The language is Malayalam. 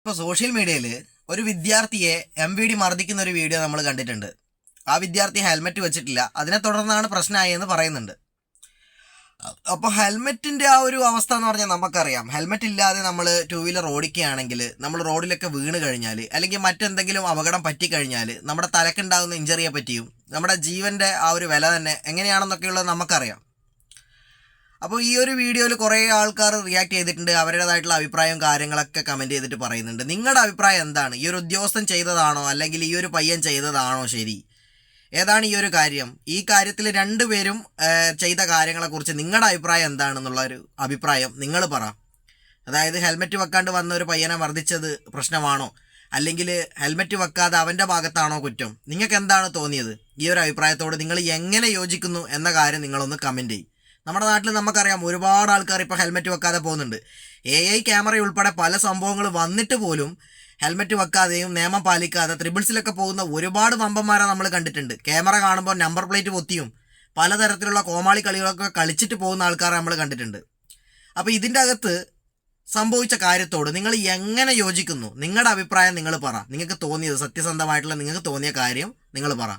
ഇപ്പോൾ സോഷ്യൽ മീഡിയയിൽ ഒരു വിദ്യാർത്ഥിയെ MVD മർദ്ദിക്കുന്ന ഒരു വീഡിയോ നമ്മൾ കണ്ടിട്ടുണ്ട്. ആ വിദ്യാർത്ഥി ഹെൽമെറ്റ് വെച്ചിട്ടില്ല, അതിനെ തുടർന്നാണ് പ്രശ്നമായി എന്ന് പറയുന്നുണ്ട്. അപ്പോൾ ഹെൽമെറ്റിൻ്റെ ആ ഒരു അവസ്ഥ എന്ന് പറഞ്ഞാൽ നമുക്കറിയാം. ഹെൽമെറ്റ് ഇല്ലാതെ നമ്മൾ 2 വീലർ ഓടിക്കുകയാണെങ്കിൽ, നമ്മൾ റോഡിലൊക്കെ വീണ് കഴിഞ്ഞാൽ, അല്ലെങ്കിൽ മറ്റെന്തെങ്കിലും അപകടം പറ്റിക്കഴിഞ്ഞാൽ നമ്മുടെ തലക്കുണ്ടാകുന്ന ഇഞ്ചറിയെ പറ്റിയും നമ്മുടെ ജീവൻ്റെ ആ ഒരു വില തന്നെ എങ്ങനെയാണെന്നൊക്കെയുള്ളത് നമുക്കറിയാം. അപ്പോൾ ഈ ഒരു വീഡിയോയിൽ കുറേ ആൾക്കാർ റിയാക്ട് ചെയ്തിട്ടുണ്ട്. അവരുടേതായിട്ടുള്ള അഭിപ്രായവും കാര്യങ്ങളൊക്കെ കമൻറ്റ് ചെയ്തിട്ട് പറയുന്നുണ്ട്. നിങ്ങളുടെ അഭിപ്രായം എന്താണ്? ഈ ഒരു ഉദ്യോഗസ്ഥൻ ചെയ്തതാണോ, അല്ലെങ്കിൽ ഈ ഒരു പയ്യൻ ചെയ്തതാണോ ശരി? ഏതാണ് ഈ ഒരു കാര്യം? ഈ കാര്യത്തിൽ രണ്ടുപേരും ചെയ്ത കാര്യങ്ങളെക്കുറിച്ച് നിങ്ങളുടെ അഭിപ്രായം എന്താണെന്നുള്ളൊരു അഭിപ്രായം നിങ്ങൾ പറ. അതായത് ഹെൽമെറ്റ് വെക്കാണ്ട് വന്ന ഒരു പയ്യനെ മർദ്ദിച്ചത് പ്രശ്നമാണോ, അല്ലെങ്കിൽ ഹെൽമെറ്റ് വെക്കാതെ അവൻ്റെ ഭാഗത്താണോ കുറ്റം? നിങ്ങൾക്ക് എന്താണ് തോന്നിയത്? ഈ ഒരു അഭിപ്രായത്തോട് നിങ്ങൾ എങ്ങനെ യോജിക്കുന്നു എന്ന കാര്യം നിങ്ങളൊന്ന് കമൻറ്റ് ചെയ്യും. നമ്മുടെ നാട്ടിൽ നമുക്കറിയാം, ഒരുപാട് ആൾക്കാർ ഇപ്പോൾ ഹെൽമെറ്റ് വെക്കാതെ പോകുന്നുണ്ട്. AI ക്യാമറ ഉൾപ്പെടെ പല സംഭവങ്ങൾ വന്നിട്ട് പോലും ഹെൽമെറ്റ് വെക്കാതെയും നിയമം പാലിക്കാതെ ത്രിബിൾസിലൊക്കെ പോകുന്ന ഒരുപാട് വമ്പന്മാരെ നമ്മൾ കണ്ടിട്ടുണ്ട്. ക്യാമറ കാണുമ്പോൾ നമ്പർ പ്ലേറ്റ് പൊത്തിയും പലതരത്തിലുള്ള കോമാളി കളികളൊക്കെ കളിച്ചിട്ട് പോകുന്ന ആൾക്കാരെ നമ്മൾ കണ്ടിട്ടുണ്ട്. അപ്പോൾ ഇതിൻ്റെ അകത്ത് സംഭവിച്ച കാര്യത്തോട് നിങ്ങൾ എങ്ങനെ യോജിക്കുന്നു? നിങ്ങളുടെ അഭിപ്രായം നിങ്ങൾ പറ. നിങ്ങൾക്ക് തോന്നിയത്, സത്യസന്ധമായിട്ടുള്ള നിങ്ങൾക്ക് തോന്നിയ കാര്യം നിങ്ങൾ പറ.